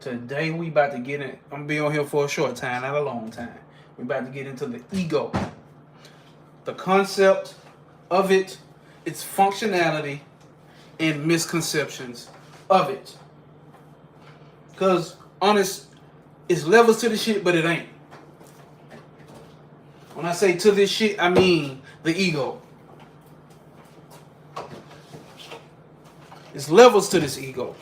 Today we about to get in. I'm gonna be on here for a short time, not a long time. We about to get into the ego, the concept of it, its functionality, and misconceptions of it. Cause honest, it's levels to the shit, but it ain't. When I say to this shit, I mean the ego. It's levels to this ego.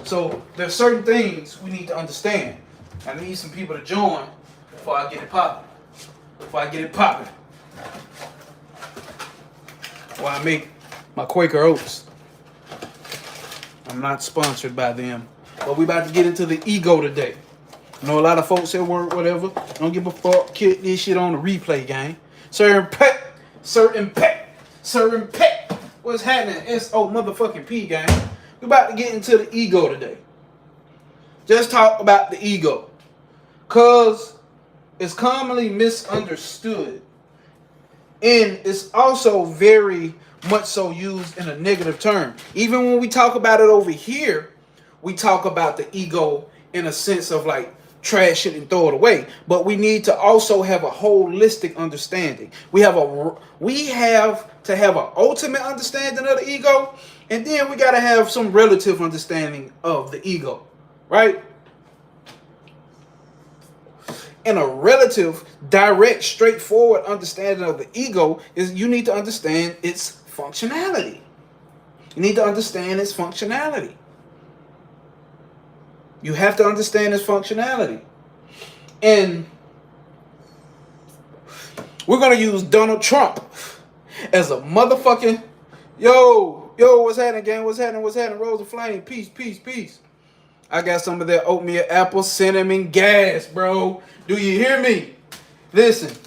So there's certain things we need to understand. I need some people to join before I get it popping. While I make my Quaker Oats. I'm not sponsored by them. But we about to get into the ego today. I know a lot of folks at work, whatever. Don't give a fuck. Kick this shit on the replay game. Certain pet. What's happening? S-O motherfucking P gang. We about to get into the ego today. Just talk about the ego. Cause it's commonly misunderstood. And it's also very much so used in a negative term. Even when we talk about it over here, we talk about the ego in a sense of like trash it and throw it away. But we need to also have a holistic understanding. We have to have an ultimate understanding of the ego, and then we got to have some relative understanding of the ego, right? And a relative, direct, straightforward understanding of the ego is you need to understand its functionality. You need to understand its functionality. You have to understand its functionality. And we're going to use Donald Trump as a motherfucking, yo, what's happening, gang? What's happening? Rose of Flame, peace. I got some of that oatmeal, apple, cinnamon gas, bro. Do you hear me? Listen.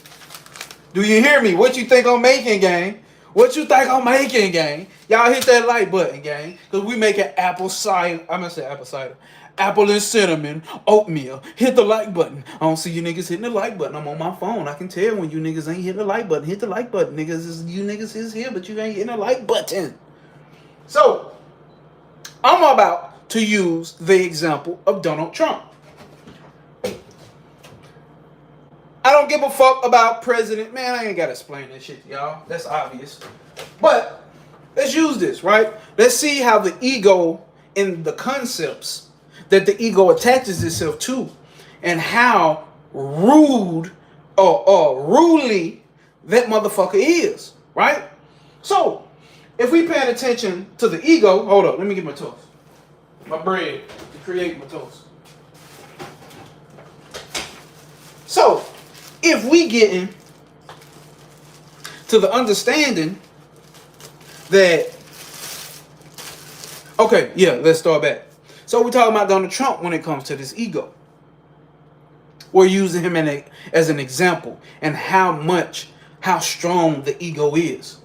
Do you hear me? What you think I'm making, gang? Y'all hit that like button, gang. Because we making apple cider. I'm going to say apple cider. Apple and cinnamon, oatmeal. Hit the like button. I don't see you niggas hitting the like button. I'm on my phone. I can tell when you niggas ain't hitting the like button. Hit the like button. You niggas is here, but you ain't hitting the like button. So, I'm about to use the example of Donald Trump. I don't give a fuck about president. Man, I ain't got to explain that shit to y'all. That's obvious. But let's use this, right? Let's see how the ego and the concepts that the ego attaches itself to and how rude or ruly that motherfucker is, right? So, if we paying attention to the ego, hold up, let me get my toast. My bread to create my toast. So, if we get in to the understanding that, okay, yeah, let's start back. So we're talking about Donald Trump when it comes to this ego. We're using him as an example and how strong the ego is.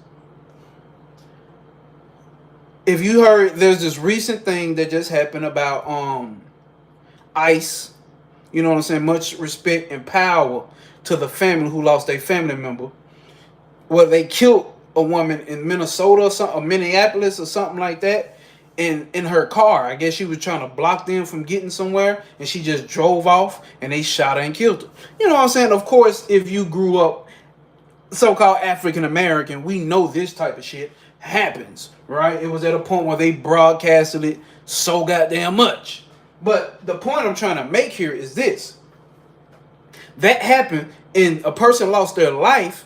If you heard, there's this recent thing that just happened about ICE. You know what I'm saying? Much respect and power to the family who lost their family member. Well, they killed a woman in Minnesota or something, or Minneapolis or something like that, in her car. I guess she was trying to block them from getting somewhere, and she just drove off, and they shot her and killed her. You know what I'm saying? Of course, if you grew up so-called African American, we know this type of shit happens, right? It was at a point where they broadcasted it so goddamn much. But the point I'm trying to make here is this. That happened, and a person lost their life,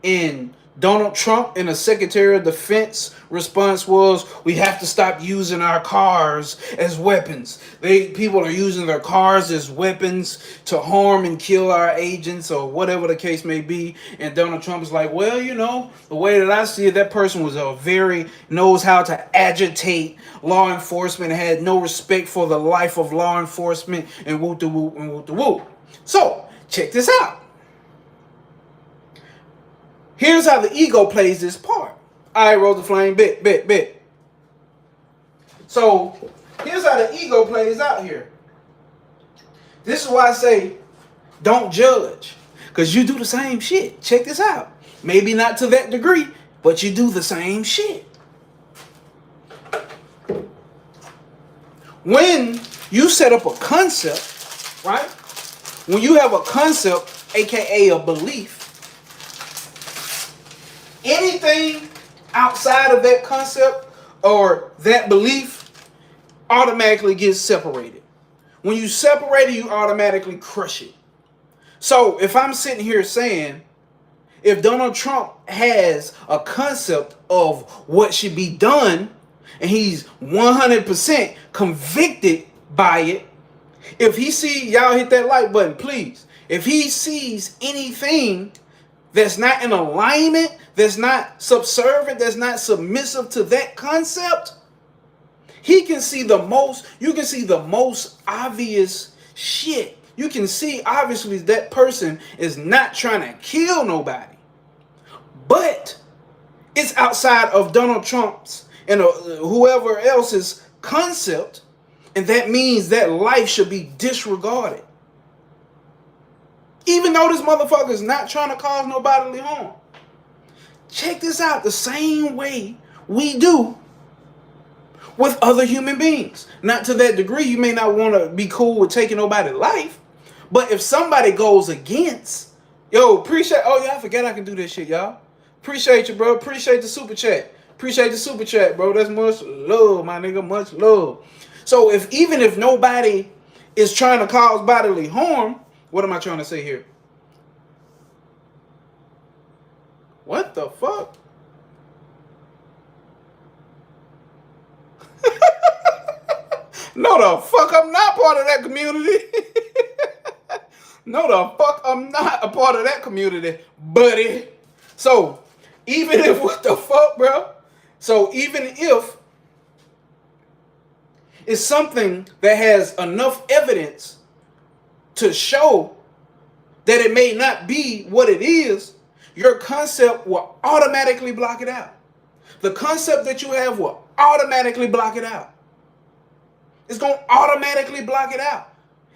and Donald Trump and the Secretary of Defense response was, we have to stop using our cars as weapons. People are using their cars as weapons to harm and kill our agents or whatever the case may be. And Donald Trump is like, well, you know, the way that I see it, that person was knows how to agitate law enforcement, had no respect for the life of law enforcement, and whoop-de-whoop and whoop-de-whoop. So, check this out. Here's how the ego plays this part. All right, Rose of Flame, bet. So, here's how the ego plays out here. This is why I say, don't judge. Because you do the same shit. Check this out. Maybe not to that degree, but you do the same shit. When You set up a concept, right? When you have a concept, aka a belief, anything outside of that concept or that belief automatically gets separated. When you separate it, you automatically crush it. So if I'm sitting here saying, if Donald Trump has a concept of what should be done, and he's 100% convicted by it, if he see, y'all hit that like button, please. If he sees anything that's not in alignment, that's not subservient, that's not submissive to that concept, he can see the most, you can see the most obvious shit. You can see, obviously, that person is not trying to kill nobody. But it's outside of Donald Trump's and whoever else's concept, and that means that life should be disregarded. Even though this motherfucker is not trying to cause no bodily harm. Check this out, the same way we do with other human beings. Not to that degree, you may not want to be cool with taking nobody's life, but if somebody goes against, appreciate, oh yeah, I forgot I can do this shit, y'all. Appreciate you, bro. Appreciate the super chat. Appreciate the super chat, bro. That's much love, my nigga, much love. So even if nobody is trying to cause bodily harm, what am I trying to say here? What the fuck? No, the fuck, I'm not part of that community. No, the fuck, I'm not a part of that community, buddy. So, even if, what the fuck, bro? So, even if it's something that has enough evidence to show that it may not be what it is, your concept will automatically block it out. The concept that you have will automatically block it out. It's going to automatically block it out.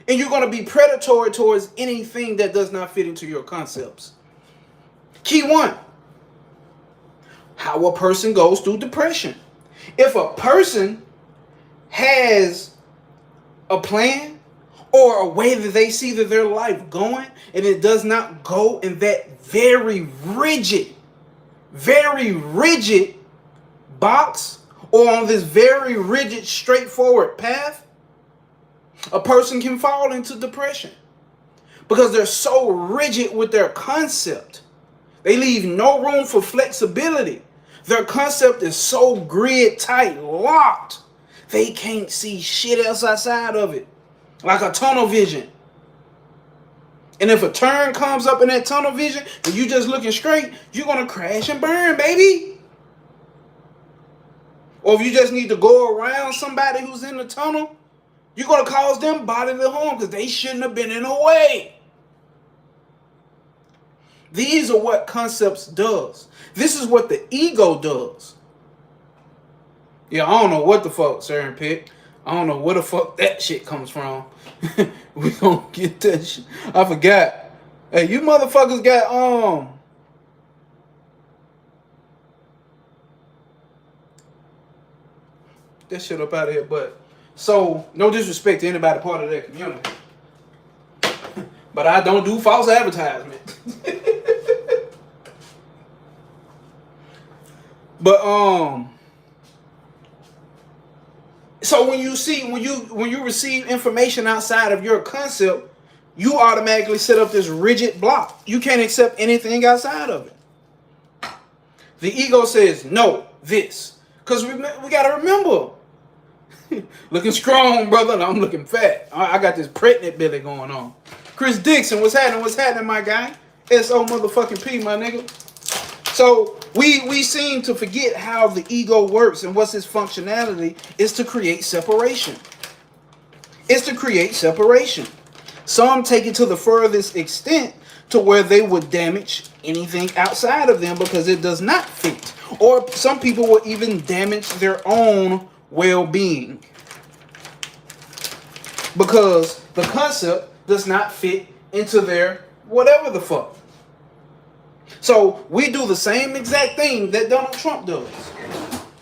And you're going to be predatory towards anything that does not fit into your concepts. Key one, how a person goes through depression. If a person has a plan or a way that they see that their life going, and it does not go in that very rigid box, or on this very rigid, straightforward path, a person can fall into depression because they're so rigid with their concept. They leave no room for flexibility. Their concept is so grid tight, locked, they can't see shit else outside of it. Like a tunnel vision. And if a turn comes up in that tunnel vision and you just looking straight, you're going to crash and burn, baby. Or if you just need to go around somebody who's in the tunnel, you're going to cause them bodily harm because they shouldn't have been in the way. These are what concepts does. This is what the ego does. Yeah, I don't know what the fuck, Saren Pitt. I don't know where the fuck that shit comes from. We gonna get that shit. I forgot. Hey, you motherfuckers got that shit up out of here. But so no disrespect to anybody part of that community, but I don't do false advertisement. But so when you receive information outside of your concept, you automatically set up this rigid block. You can't accept anything outside of it. The ego says no, this, because we got to remember, looking strong, brother, and I'm looking fat. I got this pregnant belly going on. Chris Dixon, what's happening? What's happening, my guy? S.O. motherfucking P, my nigga. So we seem to forget how the ego works, and what's its functionality is to create separation. It's to create separation. Some take it to the furthest extent to where they would damage anything outside of them because it does not fit. Or some people will even damage their own well-being because the concept does not fit into their whatever the fuck. So we do the same exact thing that Donald Trump does.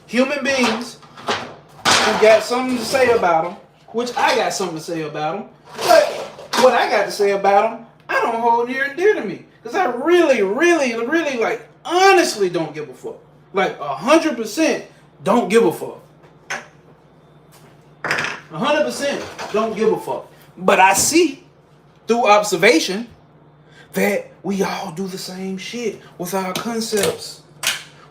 Human beings who got something to say about them, which I got something to say about them. But what I got to say about them, I don't hold near and dear to me. Because I really, really, really, like, honestly don't give a fuck. Like, 100% don't give a fuck. 100% don't give a fuck. But I see, through observation, that we all do the same shit with our concepts.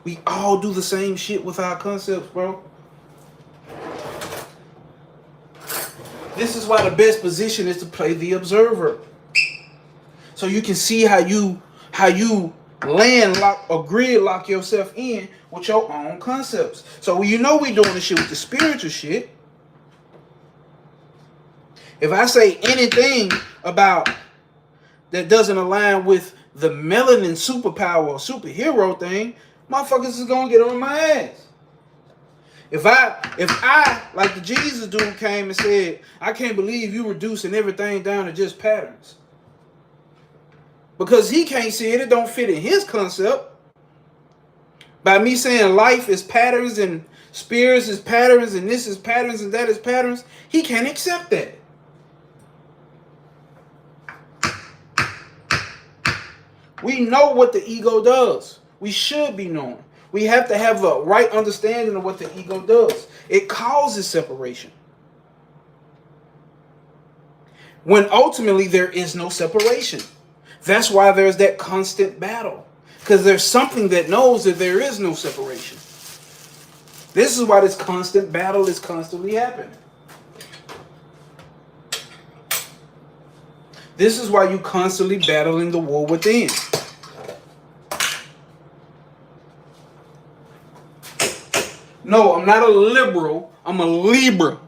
We all do the same shit with our concepts, bro. This is why the best position is to play the observer. So you can see how you land lock or grid lock yourself in with your own concepts. So when you know we doing this shit with the spiritual shit, if I say anything about that doesn't align with the melanin superpower or superhero thing, motherfuckers is gonna get on my ass. If I like the Jesus dude came and said, I can't believe you reducing everything down to just patterns. Because he can't see it, it don't fit in his concept. By me saying life is patterns and spirits is patterns and this is patterns and that is patterns, he can't accept that. We know what the ego does. We should be knowing. We have to have a right understanding of what the ego does. It causes separation. When ultimately there is no separation. That's why there's that constant battle. Because there's something that knows that there is no separation. This is why this constant battle is constantly happening. This is why you constantly battling the war within. No, I'm not a liberal. I'm a Libra.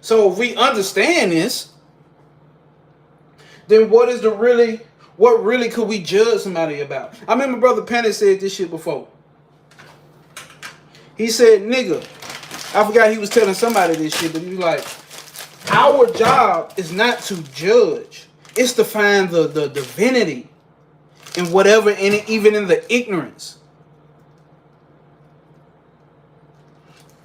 So if we understand this, then what really could we judge somebody about? I remember Brother Penny said this shit before. He said, nigga, I forgot he was telling somebody this shit, but he was like, our job is not to judge. It's to find the divinity in whatever, even in the ignorance.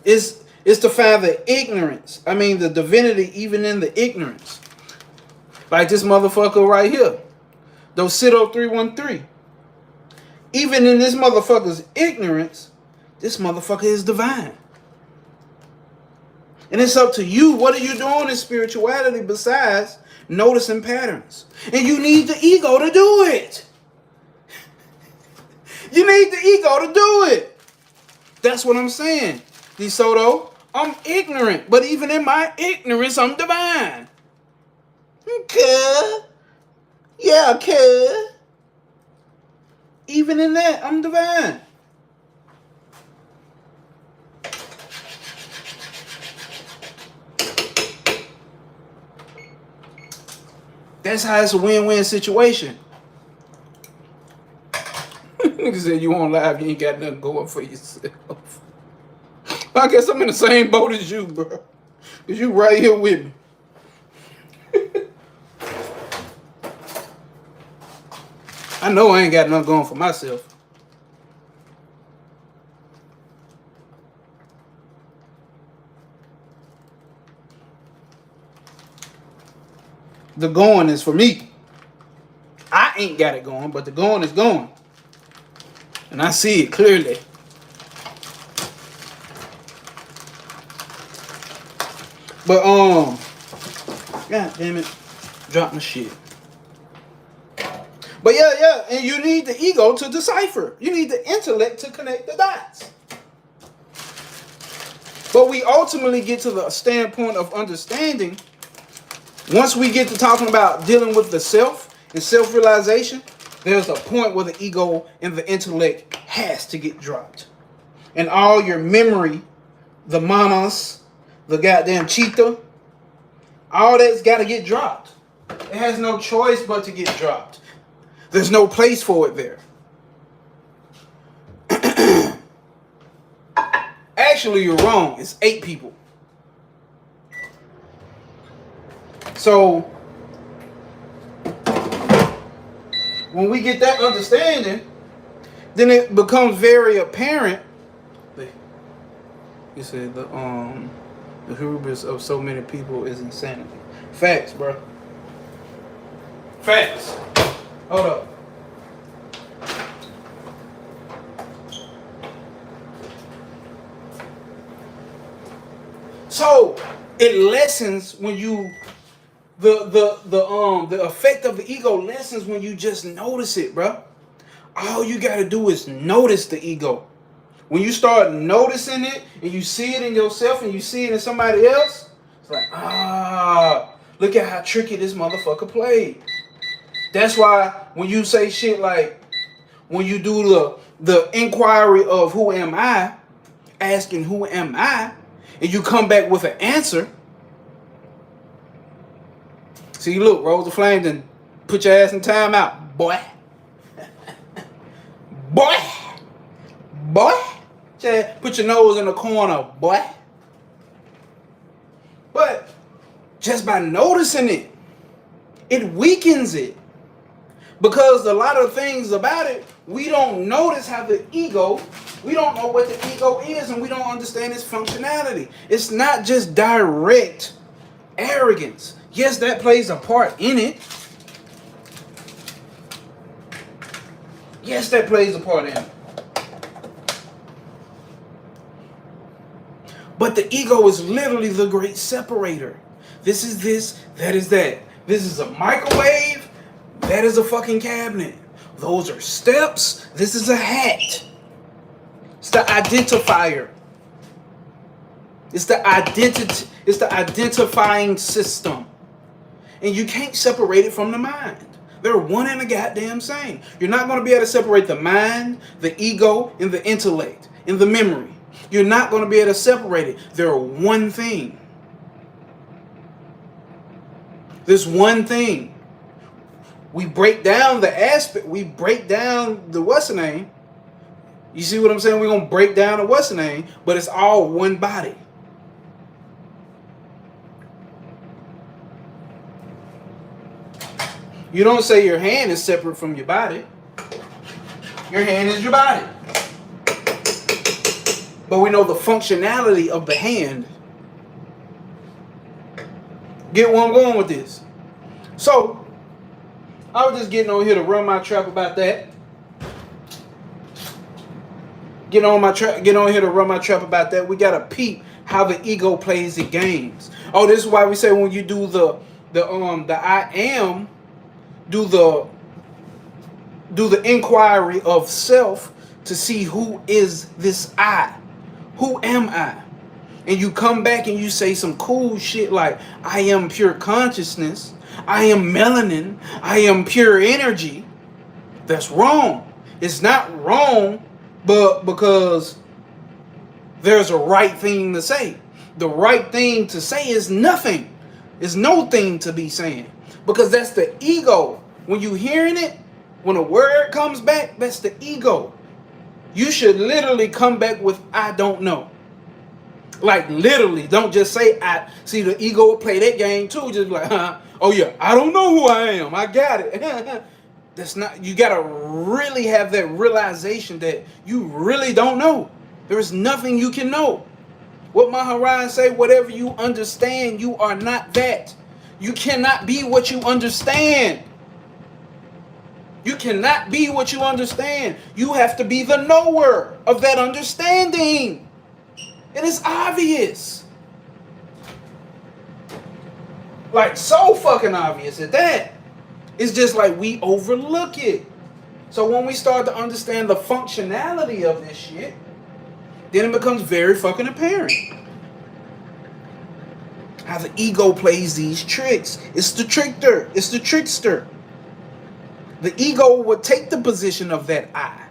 It's to find the ignorance. I mean, the divinity even in the ignorance. Like this motherfucker right here. Docido 313. Even in this motherfucker's ignorance, this motherfucker is divine. And it's up to you. What are you doing in spirituality besides noticing patterns? And you need the ego to do it. You need the ego to do it. That's what I'm saying. DeSoto, I'm ignorant, but even in my ignorance, I'm divine. Okay. Yeah, okay. Even in that, I'm divine. That's how it's a win-win situation. Nigga said you on live, you ain't got nothing going for yourself. I guess I'm in the same boat as you, bro. Cause you right here with me. I know I ain't got nothing going for myself. The going is for me. I ain't got it going, but the going is going. And I see it clearly. But god damn it, drop my shit. But yeah, and you need the ego to decipher. You need the intellect to connect the dots. But we ultimately get to the standpoint of understanding. Once we get to talking about dealing with the self and self-realization, there's a point where the ego and the intellect has to get dropped. And all your memory, the manas, the goddamn cheetah, all that's got to get dropped. It has no choice but to get dropped. There's no place for it there. Actually, you're wrong. It's 8 people. So, when we get that understanding, then it becomes very apparent. You said the hubris of so many people is insanity. Facts, bro. Facts. Hold up. So it lessens when you the effect of the ego lessens when you just notice it, bro. All you gotta do is notice the ego. When you start noticing it and you see it in yourself and you see it in somebody else, it's like, look at how tricky this motherfucker played. That's why when you say shit like, when you do the inquiry of who am I, asking who am I, and you come back with an answer. See, look, Rose the Flame, then put your ass in timeout, boy. Boy. Boy. Put your nose in the corner, boy. But just by noticing it, it weakens it. Because a lot of things about it, we don't notice how the ego, we don't know what the ego is, and we don't understand its functionality. It's not just direct arrogance. Yes, that plays a part in it. Yes, that plays a part in it. But the ego is literally the great separator. This is this, that is that. This is a microwave, that is a fucking cabinet. Those are steps, this is a hat. It's the identifier. It's the identity, it's the identifying system. And you can't separate it from the mind. They're one and the goddamn same. You're not going to be able to separate the mind, the ego, and the intellect, and the memory. You're not going to be able to separate it. They're one thing. This one thing. We break down the aspect. We break down the what's the name. You see what I'm saying? We're going to break down the what's the name, but it's all one body. You don't say your hand is separate from your body. Your hand is your body. But we know the functionality of the hand. Get where I'm going with this? So, I was just getting on here to run my trap about that. Get on here to run my trap about that. We gotta peep how the ego plays the games. Oh, this is why we say when you do the I am, do the inquiry of self to see who is this I. Who am I? And you come back and you say some cool shit like, I am pure consciousness. I am melanin. I am pure energy. That's wrong. It's not wrong, but because there's a right thing to say. The right thing to say is nothing. It's no thing to be saying. Because that's the ego. When you hearing it, when a word comes back, that's the ego. You should literally come back with, I don't know. Like literally, don't just say I. See, the ego will play that game too. Just like, oh yeah, I don't know who I am. I got it. That's not, you gotta really have that realization that you really don't know. There is nothing you can know. What Maharaj say, whatever you understand, you are not that. You cannot be what you understand. You cannot be what you understand. You have to be the knower of that understanding. It is obvious. Like so fucking obvious at that. It's just like we overlook it. So when we start to understand the functionality of this shit, then it becomes very fucking apparent. How the ego plays these tricks. It's the trickster. It's the trickster. The ego would take the position of that I.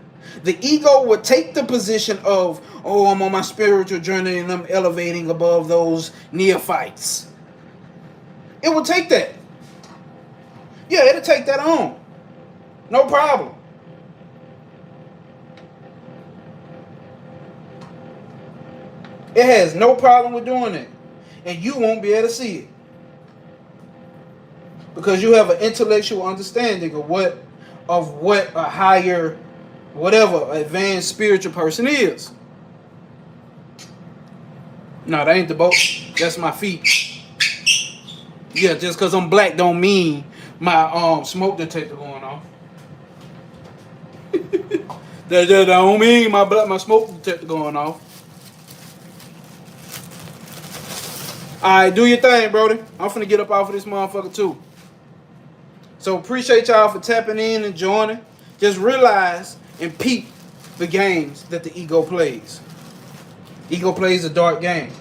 The ego would take the position of, oh, I'm on my spiritual journey and I'm elevating above those neophytes. It would take that. Yeah, it'll take that on. No problem. It has no problem with doing it. And you won't be able to see it. Because you have an intellectual understanding of what a higher whatever advanced spiritual person is. No, that ain't the boat. That's my feet. Yeah, just because I'm black don't mean my smoke detector going off. That just don't mean my smoke detector going off. Alright, do your thing, Brody. I'm finna get up off of this motherfucker too. So appreciate y'all for tapping in and joining. Just realize and peep the games that the ego plays. Ego plays a dark game.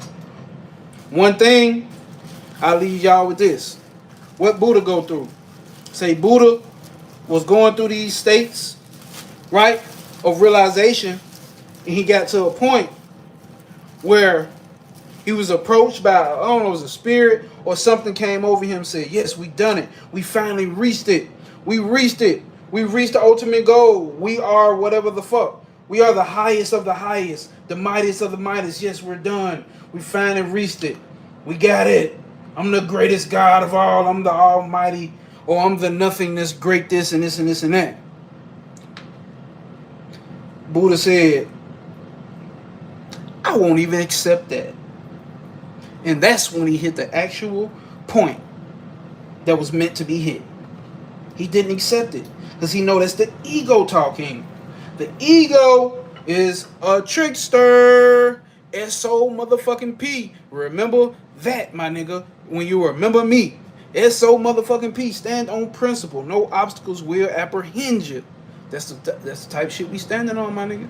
One thing, I'll leave y'all with this. What Buddha go through? Say Buddha was going through these states, right, of realization, and he got to a point where he was approached by, I don't know, it was a spirit or something came over him and said, yes, we done it. We finally reached it. We reached it. We reached the ultimate goal. We are whatever the fuck. We are the highest of the highest, the mightiest of the mightiest. Yes, we're done. We finally reached it. We got it. I'm the greatest God of all. I'm the almighty, or I'm the nothingness, great this and this and this and that. Buddha said, I won't even accept that. And that's when he hit the actual point that was meant to be hit. He didn't accept it because he know that's the ego talking. The ego is a trickster. S-O motherfucking P. Remember that, my nigga. When you remember me. S-O motherfucking P. Stand on principle. No obstacles will apprehend you. That's the type of shit we standing on, my nigga.